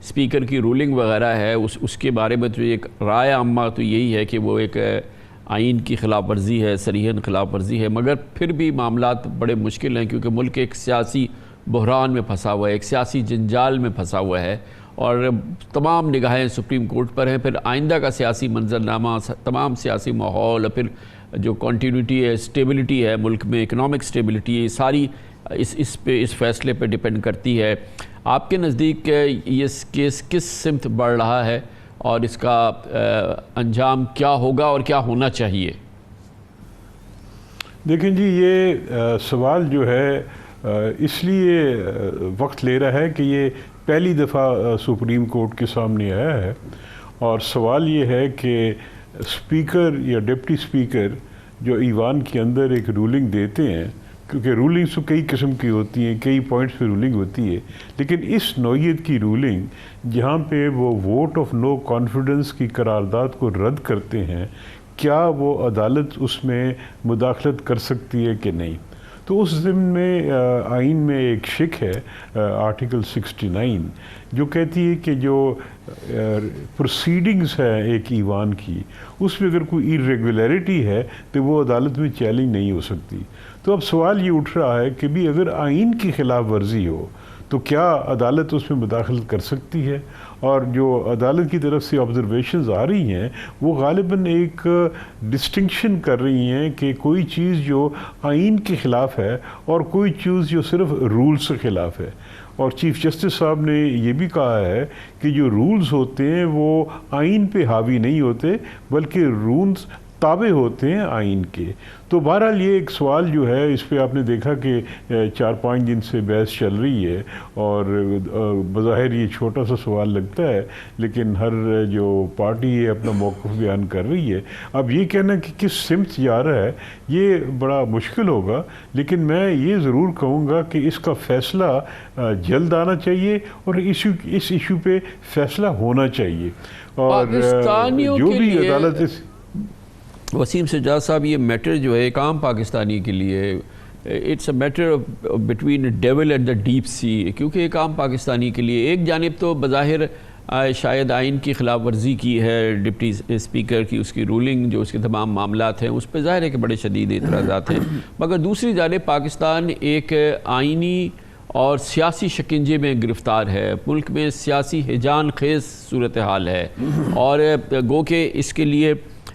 اسپیکر کی رولنگ وغیرہ ہے اس کے بارے میں تو ایک رائے عامہ تو یہی ہے کہ وہ ایک آئین کی خلاف ورزی ہے، صریحاً خلاف ورزی ہے، مگر پھر بھی معاملات بڑے مشکل ہیں کیونکہ ملک ایک سیاسی بحران میں پھنسا ہوا ہے، ایک سیاسی جنجال میں پھنسا ہوا ہے اور تمام نگاہیں سپریم کورٹ پر ہیں۔ پھر آئندہ کا سیاسی منظرنامہ، تمام سیاسی ماحول اور پھر جو کنٹینیوٹی ہے، اسٹیبلٹی ہے ملک میں، اکنامک اسٹیبلٹی ہے، ساری اس فیصلے پہ ڈیپینڈ کرتی ہے۔ آپ کے نزدیک یہ کیس کس سمت بڑھ رہا ہے اور اس کا انجام کیا ہوگا اور کیا ہونا چاہیے؟ دیکھیں جی، یہ سوال جو ہے اس لیے وقت لے رہا ہے کہ یہ پہلی دفعہ سپریم کورٹ کے سامنے آیا ہے اور سوال یہ ہے کہ اسپیکر یا ڈپٹی اسپیکر جو ایوان کے اندر ایک رولنگ دیتے ہیں، کیونکہ رولنگس تو کئی قسم کی ہوتی ہیں، کئی پوائنٹس پہ رولنگ ہوتی ہے، لیکن اس نوعیت کی رولنگ جہاں پہ وہ ووٹ آف نو کانفیڈنس کی قرارداد کو رد کرتے ہیں، کیا وہ عدالت اس میں مداخلت کر سکتی ہے کہ نہیں؟ تو اس ضمن میں آئین میں ایک شق ہے آرٹیکل 69 جو کہتی ہے کہ جو پروسیڈنگز ہے ایک ایوان کی، اس میں اگر کوئی ایریگولیرٹی ہے تو وہ عدالت میں چیلنج نہیں ہو سکتی۔ تو اب سوال یہ اٹھ رہا ہے کہ بھی اگر آئین کی خلاف ورزی ہو تو کیا عدالت اس میں مداخلت کر سکتی ہے؟ اور جو عدالت کی طرف سے آبزرویشنز آ رہی ہیں وہ غالباً ایک ڈسٹنکشن کر رہی ہیں کہ کوئی چیز جو آئین کے خلاف ہے اور کوئی چیز جو صرف رولز کے خلاف ہے۔ اور چیف جسٹس صاحب نے یہ بھی کہا ہے کہ جو رولز ہوتے ہیں وہ آئین پہ حاوی نہیں ہوتے بلکہ رولز تابع ہوتے ہیں آئین کے۔ تو بہرحال یہ ایک سوال جو ہے اس پہ آپ نے دیکھا کہ 4-5 دن سے بحث چل رہی ہے اور بظاہر یہ چھوٹا سا سوال لگتا ہے لیکن ہر جو پارٹی ہے اپنا موقف بیان کر رہی ہے۔ اب یہ کہنا کہ کس سمت جا رہا ہے یہ بڑا مشکل ہوگا، لیکن میں یہ ضرور کہوں گا کہ اس کا فیصلہ جلد آنا چاہیے اور اس ایشو پہ فیصلہ ہونا چاہیے۔ اور جو بھی عدالت وسیم سجاد صاحب، یہ میٹر جو ہے ایک عام پاکستانی کے لیے it's a matter between devil and the deep sea, کیونکہ ایک عام پاکستانی کے لیے ایک جانب تو بظاہر شاید آئین کی خلاف ورزی کی ہے ڈپٹی اسپیکر کی، اس کی رولنگ جو اس کے تمام معاملات ہیں اس پہ ظاہر ہے کہ بڑے شدید اعتراضات ہیں، مگر دوسری جانب پاکستان ایک آئینی اور سیاسی شکنجے میں گرفتار ہے، ملک میں سیاسی ہیجان خیز صورتحال ہے اور گو کہ اس کے لیے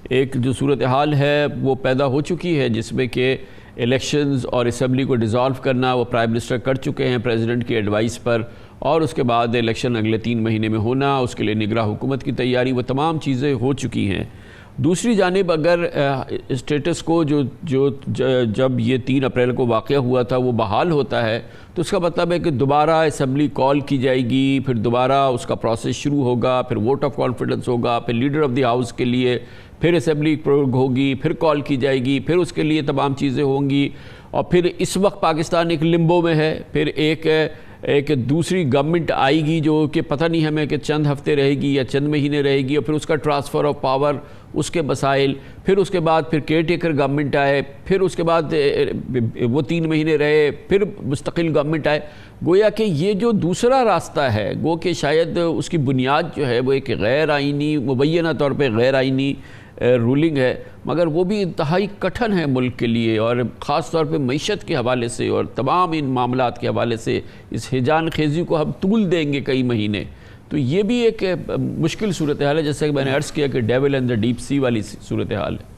ایک جو صورتحال ہے وہ پیدا ہو چکی ہے جس میں کہ الیکشنز اور اسمبلی کو ڈیزالو کرنا وہ پرائم منسٹر کر چکے ہیں پریزیڈنٹ کی ایڈوائس پر، اور اس کے بعد الیکشن اگلے 3 مہینے میں ہونا، اس کے لیے نگراں حکومت کی تیاری، وہ تمام چیزیں ہو چکی ہیں۔ دوسری جانب اگر اسٹیٹس کو جب یہ 3 اپریل کو واقعہ ہوا تھا وہ بحال ہوتا ہے تو اس کا مطلب ہے کہ دوبارہ اسمبلی کال کی جائے گی، پھر دوبارہ اس کا پروسیس شروع ہوگا، پھر ووٹ آف کانفیڈنس ہوگا، پھر لیڈر آف دی ہاؤس کے لیے پھر اسمبلی پروگ ہوگی، پھر کال کی جائے گی، پھر اس کے لیے تمام چیزیں ہوں گی، اور پھر اس وقت پاکستان ایک لمبو میں ہے، پھر ایک دوسری گورنمنٹ آئے گی جو کہ پتہ نہیں ہمیں کہ چند ہفتے رہے گی یا چند مہینے رہے گی، اور پھر اس کا ٹرانسفر آف پاور، اس کے مسائل، پھر اس کے بعد پھر کیئر ٹیکر گورنمنٹ آئے، پھر اس کے بعد وہ 3 مہینے رہے، پھر مستقل گورنمنٹ آئے۔ گویا کہ یہ جو دوسرا راستہ ہے گو کہ شاید اس کی بنیاد جو ہے وہ ایک غیر آئینی، مبینہ طور پہ غیر آئینی رولنگ ہے، مگر وہ بھی انتہائی کٹھن ہے ملک کے لیے، اور خاص طور پہ معیشت کے حوالے سے اور تمام ان معاملات کے حوالے سے اس ہیجان خیزی کو ہم طول دیں گے کئی مہینے، تو یہ بھی ایک مشکل صورتحال ہے، جیسے کہ میں نے عرض کیا کہ devil and the deep sea والی صورتحال ہے۔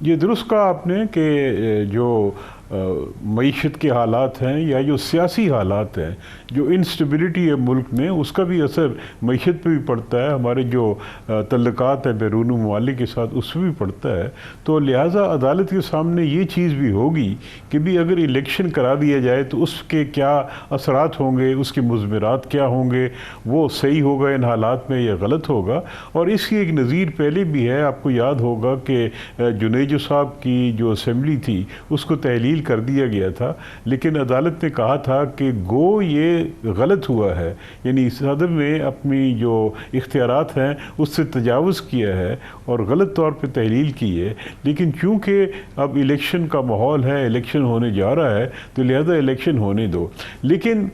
یہ درست کہا آپ نے کہ جو معیشت کے حالات ہیں یا جو سیاسی حالات ہیں، جو انسٹیبلٹی ہے ملک میں، اس کا بھی اثر معیشت پہ بھی پڑتا ہے، ہمارے جو تعلقات ہیں بیرون ممالک کے ساتھ اس پہ بھی پڑتا ہے، تو لہٰذا عدالت کے سامنے یہ چیز بھی ہوگی کہ بھی اگر الیکشن کرا دیا جائے تو اس کے کیا اثرات ہوں گے، اس کے مضمرات کیا ہوں گے، وہ صحیح ہوگا ان حالات میں یا غلط ہوگا۔ اور اس کی ایک نظیر پہلے بھی ہے، آپ کو یاد ہوگا کہ جنیجو صاحب کی جو اسمبلی تھی اس کو تحلیل کر دیا گیا تھا، لیکن عدالت نے کہا تھا کہ گو یہ غلط ہوا ہے، یعنی صدر نے اپنی جو اختیارات ہیں اس سے تجاوز کیا ہے اور غلط طور پہ تحلیل کی ہے، لیکن چونکہ اب الیکشن کا ماحول ہے، الیکشن ہونے جا رہا ہے تو لہذا الیکشن ہونے دو، لیکن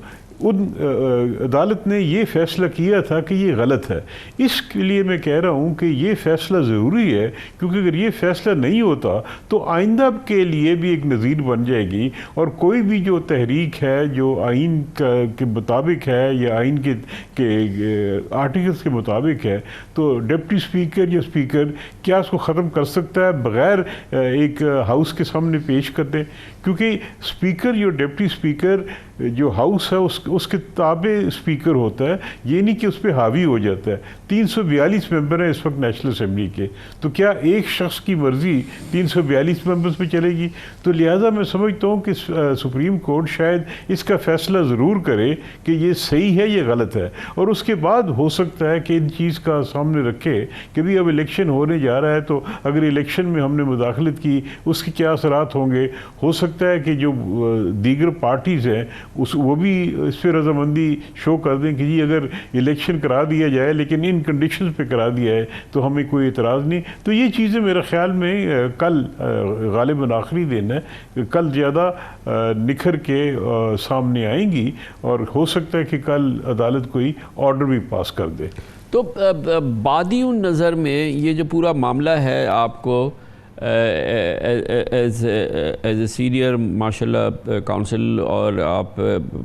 عدالت نے یہ فیصلہ کیا تھا کہ یہ غلط ہے۔ اس کے لیے میں کہہ رہا ہوں کہ یہ فیصلہ ضروری ہے، کیونکہ اگر یہ فیصلہ نہیں ہوتا تو آئندہ کے لیے بھی ایک نظیر بن جائے گی، اور کوئی بھی جو تحریک ہے جو آئین کے مطابق ہے یا آئین کے آرٹیکلز کے مطابق ہے، تو ڈپٹی اسپیکر یا اسپیکر کیا اس کو ختم کر سکتا ہے بغیر ایک ہاؤس کے سامنے پیش کر دیں، کیونکہ اسپیکر یا ڈپٹی اسپیکر جو ہاؤس ہے اس کے تابع اسپیکر ہوتا ہے، یہ نہیں کہ اس پہ حاوی ہو جاتا ہے۔ 342 ممبر ہیں اس وقت نیشنل اسمبلی کے، تو کیا ایک شخص کی مرضی 342 ممبرز پہ چلے گی؟ تو لہٰذا میں سمجھتا ہوں کہ سپریم کورٹ شاید اس کا فیصلہ ضرور کرے کہ یہ صحیح ہے یا غلط ہے، اور اس کے بعد ہو سکتا ہے کہ ان چیز کا سامنے رکھے کہ بھی اب الیکشن ہونے جا رہا ہے، تو اگر الیکشن میں ہم نے مداخلت کی اس کے کیا اثرات ہوں گے۔ ہو سکتا ہے کہ جو دیگر پارٹیز ہیں وہ بھی اس پہ رضامندی شو کر دیں کہ جی اگر الیکشن کرا دیا جائے لیکن ان کنڈیشنز پہ کرا دیا ہے تو ہمیں کوئی اعتراض نہیں۔ تو یہ چیزیں میرے خیال میں کل غالباً آخری دن ہے، کل زیادہ نکھر کے سامنے آئیں گی، اور ہو سکتا ہے کہ کل عدالت کوئی آرڈر بھی پاس کر دے۔ تو بادی نظر میں یہ جو پورا معاملہ ہے، آپ کو ایز اے سینئر ماشاء اللہ کونسل اور آپ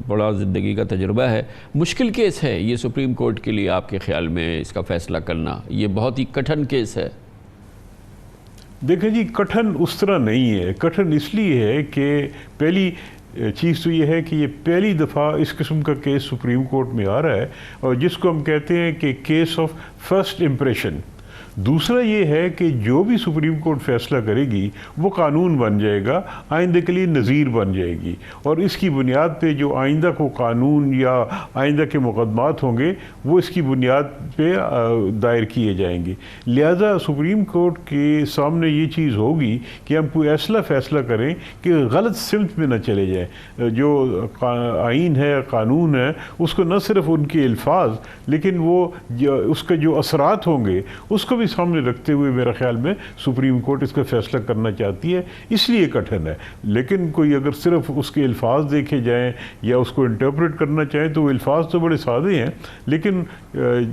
بڑا زندگی کا تجربہ ہے، مشکل کیس ہے یہ سپریم کورٹ کے لیے آپ کے خیال میں اس کا فیصلہ کرنا؟ یہ بہت ہی کٹھن کیس ہے۔ دیکھیں جی، کٹھن اس طرح نہیں ہے، کٹھن اس لیے ہے کہ پہلی چیز تو یہ ہے کہ یہ پہلی دفعہ اس قسم کا کیس سپریم کورٹ میں آ رہا ہے، اور جس کو ہم کہتے ہیں کہ کیس آف فرسٹ امپریشن۔ دوسرا یہ ہے کہ جو بھی سپریم کورٹ فیصلہ کرے گی وہ قانون بن جائے گا، آئندہ کے لیے نظیر بن جائے گی، اور اس کی بنیاد پہ جو آئندہ کو قانون یا آئندہ کے مقدمات ہوں گے وہ اس کی بنیاد پہ دائر کیے جائیں گے۔ لہذا سپریم کورٹ کے سامنے یہ چیز ہوگی کہ ہم کوئی ایسا فیصلہ کریں کہ غلط سمت میں نہ چلے جائیں۔ جو آئین ہے، قانون ہے، اس کو نہ صرف ان کے الفاظ لیکن وہ اس کے جو اثرات ہوں گے اس کو بھی سامنے رکھتے ہوئے میرا خیال میں سپریم کورٹ اس کا فیصلہ کرنا چاہتی ہے، اس لیے کٹھن ہے۔ لیکن کوئی اگر صرف اس کے الفاظ دیکھے جائیں یا اس کو انٹرپریٹ کرنا چاہیں تو وہ الفاظ تو بڑے سادے ہیں، لیکن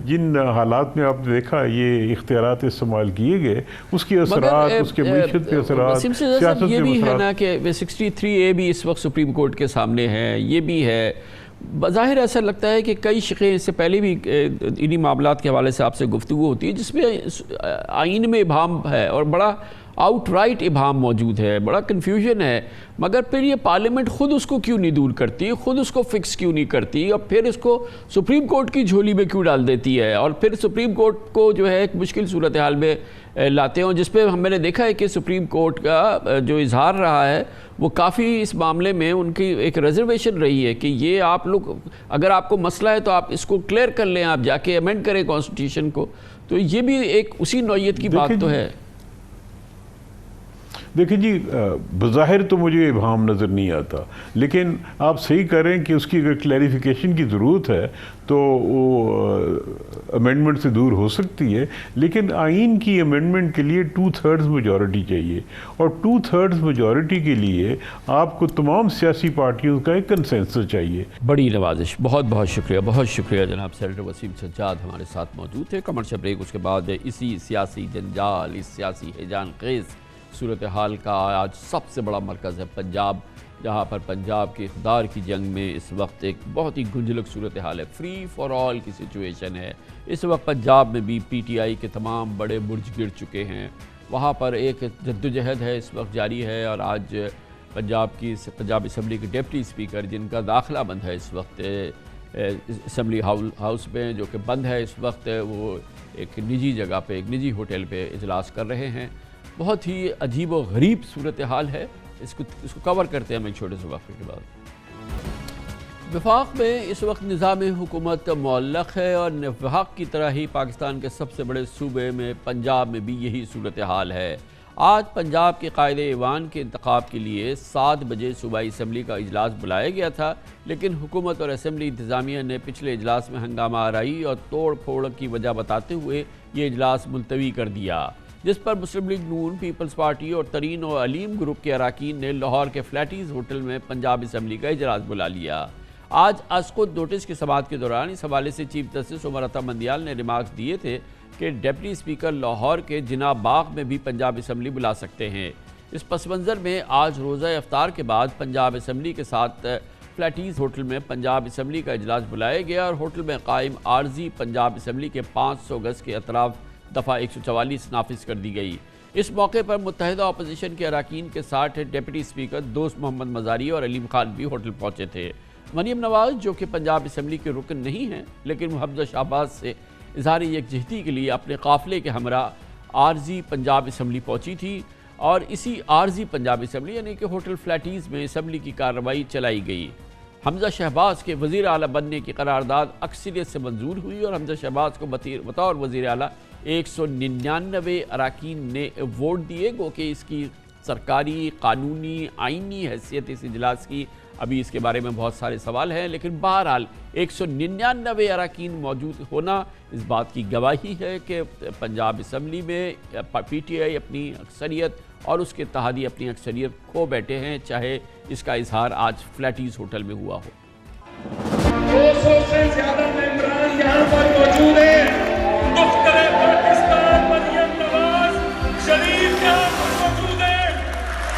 جن حالات میں آپ نے دیکھا یہ اختیارات استعمال کیے گئے، اس کے اثرات، اس کے معیشت کے اثرات، سیاست کے یہ بھی ہے نا اثرات۔ کہ 63A بھی اس وقت سپریم کورٹ کے سامنے ہے، یہ بھی ہے۔ بظاہر ایسا لگتا ہے کہ کئی شقیں، اس سے پہلے بھی انہی معاملات کے حوالے سے آپ سے گفتگو ہوتی ہے جس میں آئین میں ابہام ہے، اور بڑا آؤٹ رائٹ ابہام موجود ہے, بڑا کنفیوژن ہے. مگر پھر یہ پارلیمنٹ خود اس کو کیوں نہیں دور کرتی, خود اس کو فکس کیوں نہیں کرتی, اور پھر اس کو سپریم کورٹ کی جھولی میں کیوں ڈال دیتی ہے, اور پھر سپریم کورٹ کو جو ہے ایک مشکل صورتحال میں لاتے ہیں, جس پہ میں نے دیکھا ہے کہ سپریم کورٹ کا جو اظہار رہا ہے وہ کافی اس معاملے میں ان کی ایک ریزرویشن رہی ہے کہ یہ آپ لوگ اگر آپ کو مسئلہ ہے تو آپ اس کو کلیئر کر لیں, آپ جا کے امینڈ کریں کانسٹیٹیوشن کو. تو یہ بھی ایک اسی نوعیت کی بات تو ہے. دیکھیں جی, بظاہر تو مجھے ابہام نظر نہیں آتا, لیکن آپ صحیح کریں کہ اس کی اگر کلیریفیکیشن کی ضرورت ہے تو وہ امینڈمنٹ سے دور ہو سکتی ہے, لیکن آئین کی امینڈمنٹ کے لیے 2/3 میجورٹی چاہیے, اور 2/3 میجورٹی کے لیے آپ کو تمام سیاسی پارٹیوں کا ایک کنسنسس چاہیے. بڑی نوازش, بہت بہت شکریہ, بہت شکریہ جناب سینیٹر وسیم سجاد ہمارے ساتھ موجود تھے. کمرشل بریک, اس کے بعد اسی سیاسی جنجال, اس سیاسی ہیجان خیز صورتحال کا آج سب سے بڑا مرکز ہے پنجاب, جہاں پر پنجاب کے اقتدار کی جنگ میں اس وقت ایک بہت ہی گنجلک صورتحال ہے, فری فار آل کی سچویشن ہے. اس وقت پنجاب میں بھی پی ٹی آئی کے تمام بڑے برج گر چکے ہیں, وہاں پر ایک جدوجہد ہے اس وقت جاری ہے. اور آج پنجاب اسمبلی کے ڈپٹی اسپیکر جن کا داخلہ بند ہے اس وقت اسمبلی ہاؤس میں, جو کہ بند ہے اس وقت, وہ ایک نجی جگہ پہ, ایک نجی ہوٹل پہ اجلاس کر رہے ہیں. بہت ہی عجیب و غریب صورتحال ہے, اس کو کور کرتے ہیں ہم ایک چھوٹے سے وقفے کے بعد. وفاق میں اس وقت نظام حکومت معلق ہے, اور وفاق کی طرح ہی پاکستان کے سب سے بڑے صوبے میں پنجاب میں بھی یہی صورتحال ہے. آج پنجاب کے قائد ایوان کے انتخاب کے لیے 7 بجے صوبائی اسمبلی کا اجلاس بلایا گیا تھا, لیکن حکومت اور اسمبلی انتظامیہ نے پچھلے اجلاس میں ہنگامہ آرائی اور توڑ پھوڑ کی وجہ بتاتے ہوئے یہ اجلاس ملتوی کر دیا, جس پر مسلم لیگ نون, پیپلز پارٹی اور ترین و علیم گروپ کے اراکین نے لاہور کے فلیٹیز ہوٹل میں پنجاب اسمبلی کا اجلاس بلا لیا. آج خود نوٹس کی سماعت کے دوران اس حوالے سے چیف جسٹس عمر عطا مندیال نے ریمارکس دیے تھے کہ ڈپٹی اسپیکر لاہور کے جناح باغ میں بھی پنجاب اسمبلی بلا سکتے ہیں. اس پس منظر میں آج روزہ افطار کے بعد پنجاب اسمبلی کے ساتھ فلیٹیز ہوٹل میں پنجاب اسمبلی کا اجلاس بلایا گیا, اور ہوٹل میں قائم عارضی پنجاب اسمبلی کے 500 گز کے اطراف دفعہ 144 نافذ کر دی گئی. اس موقع پر متحدہ اپوزیشن کے اراکین کے ساتھ ڈپٹی اسپیکر دوست محمد مزاری اور علیم خان بھی ہوٹل پہنچے تھے. مریم نواز, جو کہ پنجاب اسمبلی کے رکن نہیں ہیں, لیکن وہ حمزہ شہباز سے اظہار یکجہتی کے لیے اپنے قافلے کے ہمراہ عارضی پنجاب اسمبلی پہنچی تھی, اور اسی عارضی پنجاب اسمبلی یعنی کہ ہوٹل فلیٹیز میں اسمبلی کی کارروائی چلائی گئی. حمزہ شہباز کے وزیر اعلیٰ بننے کی قرارداد اکثریت سے منظور ہوئی, اور حمزہ شہباز کو بطور وزیر اعلیٰ 199 اراکین نے ووٹ دیے, گو کہ اس کی سرکاری, قانونی, آئینی حیثیت اس اجلاس کی ابھی اس کے بارے میں بہت سارے سوال ہیں, لیکن بہرحال 199 اراکین موجود ہونا اس بات کی گواہی ہے کہ پنجاب اسمبلی میں پی ٹی آئی اپنی اکثریت اور اس کے اتحادی اپنی اکثریت کھو بیٹھے ہیں, چاہے اس کا اظہار آج فلیٹیز ہوٹل میں ہوا ہو. 200 سے زیادہ ممبران یہاں پر موجود ہیں. دختر پاکستان مریم نواز شریف یہاں پر موجود ہیں,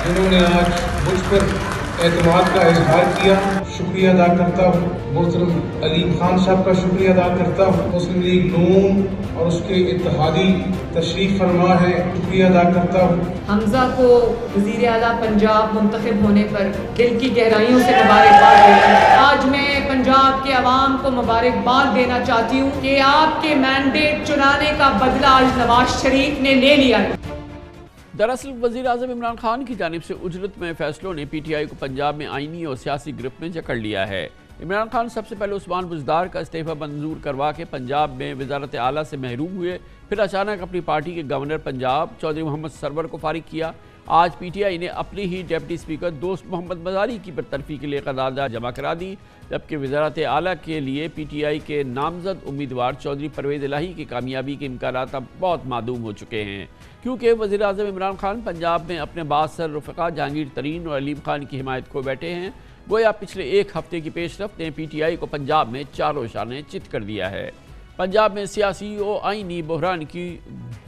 انہوں نے آج مجھ پر اعتماد کا اظہار کیا. شکریہ ادا کرتا ہوں, محترم علیم خان صاحب کا شکریہ ادا کرتا ہوں. مسلم لیگ نون اور اس کے اتحادی تشریف فرما ہے, شکریہ ادا کرتا ہوں. حمزہ کو وزیر اعلیٰ پنجاب منتخب ہونے پر دل کی گہرائیوں سے مبارکباد دیتی ہوں. آج میں پنجاب کے عوام کو مبارکباد دینا چاہتی ہوں کہ آپ کے مینڈیٹ چرانے کا بدلہ آج نواز شریف نے لے لیا ہے. دراصل وزیر اعظم عمران خان کی جانب سے اجرت میں فیصلوں نے پی ٹی آئی کو پنجاب میں آئینی اور سیاسی گروپ میں جکڑ لیا ہے. عمران خان سب سے پہلے عثمان بزدار کا استعفیٰ منظور کروا کے پنجاب میں وزارت اعلیٰ سے محروم ہوئے, پھر اچانک اپنی پارٹی کے گورنر پنجاب چودھری محمد سرور کو فارغ کیا. آج پی ٹی آئی نے اپنی ہی ڈپٹی اسپیکر دوست محمد مزاری کی برطرفی کے لیے قرارداد جمع کرا دی, جبکہ وزارت اعلیٰ کے لیے پی ٹی آئی کے نامزد امیدوار چودھری پرویز الہی کی کامیابی کے امکانات اب بہت معدوم ہو چکے ہیں, کیونکہ وزیر اعظم عمران خان پنجاب میں اپنے بااثر رفقا جہانگیر ترین اور علیم خان کی حمایت کھو بیٹھے ہیں. گویا پچھلے ایک ہفتے کی پیش رفت نے پی ٹی آئی کو پنجاب میں چاروں شانے چت کر دیا ہے. پنجاب میں سیاسی و آئینی بحران کی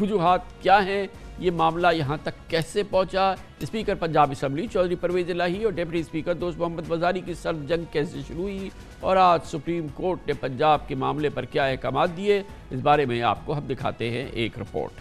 وجوہات کیا ہیں, یہ معاملہ یہاں تک کیسے پہنچا, اسپیکر پنجاب اسمبلی چودھری پرویز الہی اور ڈپٹی اسپیکر دوست محمد مزاری کی سرد جنگ کیسے شروع ہوئی, اور آج سپریم کورٹ نے پنجاب کے معاملے پر کیا احکامات دیے, اس بارے میں آپ کو ہم دکھاتے ہیں ایک رپورٹ.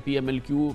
PMLQ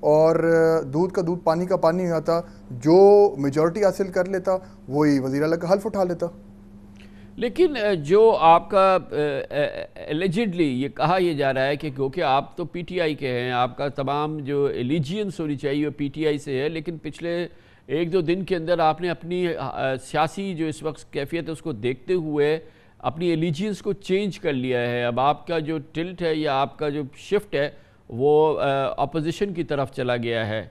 اور دودھ کا دودھ پانی کا پانی ہوا تھا. جو میجورٹی حاصل کر لیتا وہی وزیر اعلیٰ کا حلف اٹھا لیتا. لیکن جو آپ کا ایلیجڈلی یہ کہا یہ جا رہا ہے کہ کیونکہ آپ تو پی ٹی آئی کے ہیں, آپ کا تمام جو ایلیجینس ہونی چاہیے وہ پی ٹی آئی سے ہے, لیکن پچھلے ایک دو دن کے اندر آپ نے اپنی سیاسی جو اس وقت کیفیت ہے اس کو دیکھتے ہوئے اپنی ایلیجینس کو چینج کر لیا ہے. اب آپ کا جو ٹلٹ ہے یا آپ کا جو شفٹ ہے وہ اپوزیشن کی طرف چلا گیا ہے,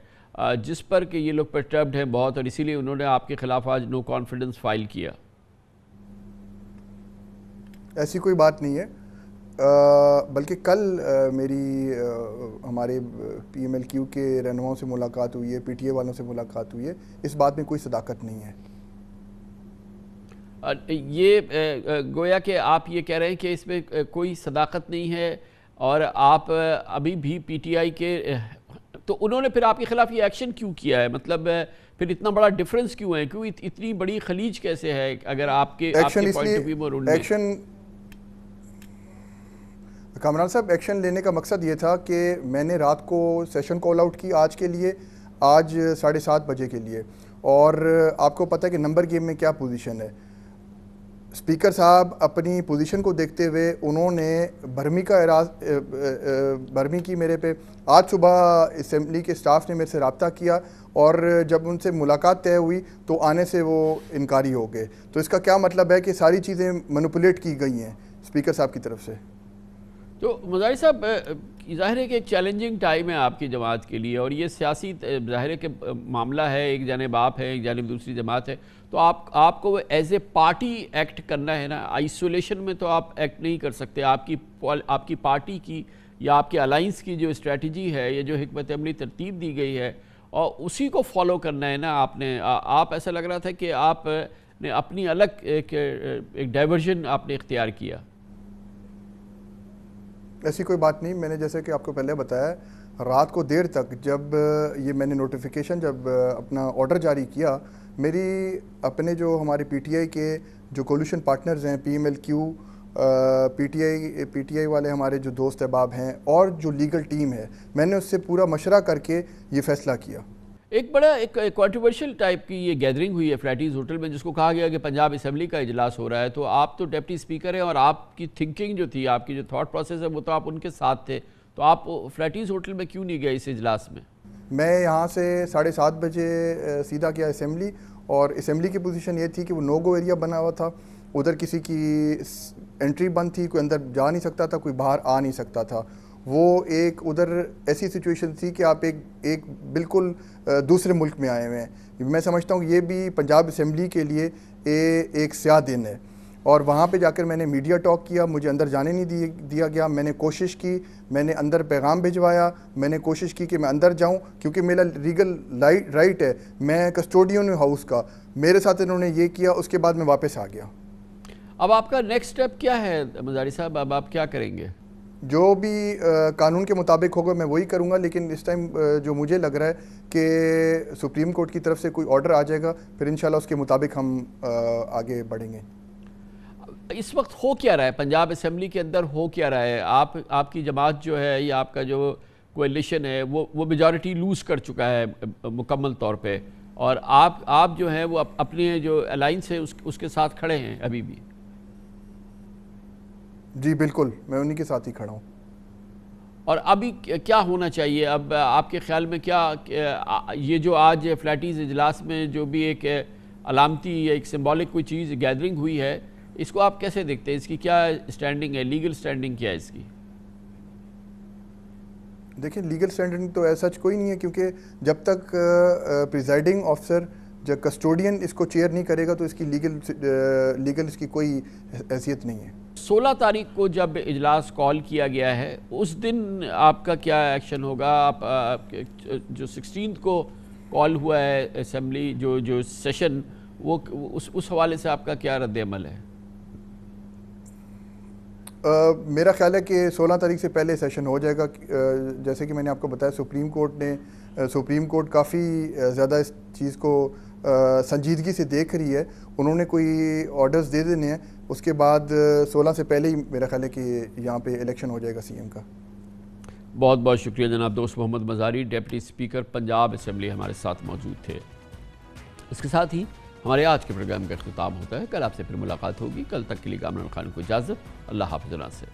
جس پر کہ یہ لوگ پرٹربڈ ہیں بہت, اور اسی لیے انہوں نے آپ کے خلاف آج نو کانفیڈنس فائل کیا. ایسی کوئی بات نہیں ہے, بلکہ کل میری ہمارے پی ایم ایل کیو کے رہنماؤں سے ملاقات ہوئی ہے, پی ٹی اے والوں سے ملاقات ہوئی ہے. اس بات میں کوئی صداقت نہیں ہے. یہ گویا کہ آپ یہ کہہ رہے ہیں کہ اس میں کوئی صداقت نہیں ہے, اور آپ ابھی بھی پی ٹی آئی کے, تو انہوں نے پھر آپ کے خلاف یہ ایکشن کیوں کیا ہے؟ مطلب پھر اتنا بڑا ڈیفرنس کیوں ہے, کیوں اتنی بڑی خلیج کیسے ہے اگر آپ کے پوائنٹ آف ویو میں؟ ایکشن کامران صاحب, ایکشن لینے کا مقصد یہ تھا کہ میں نے رات کو سیشن کال آؤٹ کی آج کے لیے, آج 7:30 بجے کے لیے, اور آپ کو پتہ ہے کہ نمبر گیم میں کیا پوزیشن ہے. اسپیکر صاحب اپنی پوزیشن کو دیکھتے ہوئے انہوں نے برہمی کی میرے پہ. آج صبح اسمبلی کے سٹاف نے میرے سے رابطہ کیا, اور جب ان سے ملاقات طے ہوئی تو آنے سے وہ انکاری ہو گئے. تو اس کا کیا مطلب ہے کہ ساری چیزیں مینوپولیٹ کی گئی ہیں اسپیکر صاحب کی طرف سے. تو مظاہر صاحب, ظاہر ہے کہ ایک چیلنجنگ ٹائم ہے آپ کی جماعت کے لیے, اور یہ سیاسی ظاہر ہے کہ معاملہ ہے, ایک جانب آپ ہیں ایک جانب دوسری جماعت ہے, تو آپ کو ایز اے پارٹی ایکٹ کرنا ہے نا. آئسولیشن میں تو آپ ایکٹ نہیں کر سکتے. آپ کی پارٹی کی یا آپ کے الائنس کی جو اسٹریٹجی ہے یا جو حکمت عملی ترتیب دی گئی ہے, اور اسی کو فالو کرنا ہے نا آپ نے. آپ ایسا لگ رہا تھا کہ آپ نے اپنی الگ ایک ڈائیورژن آپ نے اختیار کیا. ایسی کوئی بات نہیں. میں نے جیسے کہ آپ کو پہلے بتایا, رات کو دیر تک جب یہ میں نے نوٹیفیکیشن جب اپنا آرڈر جاری کیا, میری اپنے جو ہمارے پی ٹی آئی کے جو کولیشن پارٹنرز ہیں, P M L Q, P T I والے ہمارے جو دوست احباب ہیں, اور جو لیگل ٹیم ہے, میں نے اس سے پورا مشورہ کر کے یہ فیصلہ کیا. ایک بڑا ایک کنٹروورشل ٹائپ کی یہ گیدرنگ ہوئی ہے فلیٹیز ہوٹل میں, جس کو کہا گیا کہ پنجاب اسمبلی کا اجلاس ہو رہا ہے. تو آپ تو ڈپٹی اسپیکر ہیں, اور آپ کی تھنکنگ جو تھی, آپ کی جو تھاٹ پروسیس ہے, وہ تو آپ ان کے ساتھ تھے. تو آپ فلیٹیز ہوٹل میں کیوں نہیں گئے اس اجلاس میں؟ میں یہاں سے 7:30 بجے سیدھا گیا اسمبلی, اور اسمبلی کی پوزیشن یہ تھی کہ وہ نو گو ایریا بنا ہوا تھا. ادھر کسی کی انٹری بند تھی, کوئی اندر جا نہیں سکتا تھا, کوئی باہر آ نہیں سکتا تھا. وہ ایک ادھر ایسی سچویشن تھی کہ آپ ایک بالکل دوسرے ملک میں آئے ہوئے ہیں. میں سمجھتا ہوں یہ بھی پنجاب اسمبلی کے لیے ایک سیاہ دن ہے. اور وہاں پہ جا کر میں نے میڈیا ٹاک کیا, مجھے اندر جانے نہیں دیا گیا. میں نے کوشش کی, میں نے اندر پیغام بھجوایا, میں نے کوشش کی کہ میں اندر جاؤں, کیونکہ میرا لیگل رائٹ ہے, میں کسٹوڈین ہوں ہاؤس کا. میرے ساتھ انہوں نے یہ کیا, اس کے بعد میں واپس آ گیا. اب آپ کا نیکسٹ سٹیپ کیا ہے مزاری صاحب؟ اب آپ کیا کریں گے؟ جو بھی قانون کے مطابق ہوگا میں وہی کروں گا, لیکن اس ٹائم جو مجھے لگ رہا ہے کہ سپریم کورٹ کی طرف سے کوئی آرڈر آ جائے گا, پھر انشاءاللہ اس کے مطابق ہم آگے بڑھیں گے. اس وقت ہو کیا رہا ہے پنجاب اسمبلی کے اندر؟ ہو کیا رہا ہے؟ آپ کی جماعت جو ہے یا آپ کا جو کولیشن ہے وہ میجورٹی لوز کر چکا ہے مکمل طور پہ, اور آپ جو ہیں وہ اپنے جو الائنس ہے اس کے ساتھ کھڑے ہیں ابھی بھی. جی بالکل, میں انہی کے ساتھ ہی کھڑا ہوں. اور ابھی کیا ہونا چاہیے اب آپ کے خیال میں؟ کیا یہ جو آج فلیٹیز اجلاس میں جو بھی ایک علامتی یا ایک سمبولک کوئی چیز گیدرنگ ہوئی ہے, اس کو آپ کیسے دیکھتے ہیں؟ اس کی کیا سٹینڈنگ ہے, لیگل سٹینڈنگ کیا ہے اس کی؟ دیکھیں, لیگل سٹینڈنگ تو ایسا کوئی نہیں ہے, کیونکہ جب تک پریزائڈنگ آفیسر جب کسٹوڈین اس کو چیئر نہیں کرے گا تو اس کی لیگل اس کی کوئی حیثیت نہیں ہے. 16 تاریخ کو جب اجلاس کال کیا گیا ہے, اس دن آپ کا کیا ایکشن ہوگا؟ آپ جو 16 کو کال ہوا ہے اسمبلی جو سیشن, وہ اس حوالے سے آپ کا کیا رد عمل ہے؟ میرا خیال ہے کہ 16 تاریخ سے پہلے سیشن ہو جائے گا. جیسے کہ میں نے آپ کو بتایا, سپریم کورٹ کافی زیادہ اس چیز کو سنجیدگی سے دیکھ رہی ہے. انہوں نے کوئی آرڈرز دے دینے ہیں, اس کے بعد 16 سے پہلے ہی میرا خیال ہے کہ یہاں پہ الیکشن ہو جائے گا سی ایم کا. بہت بہت شکریہ جناب دوست محمد مزاری، ڈپٹی اسپیکر پنجاب اسمبلی ہمارے ساتھ موجود تھے۔ اس کے ساتھ ہی ہمارے آج کے پروگرام کا اختتام ہوتا ہے۔ کل آپ سے پھر ملاقات ہوگی۔ کل تک کے لیے کامران خان کو اجازت۔ اللہ حافظ سے۔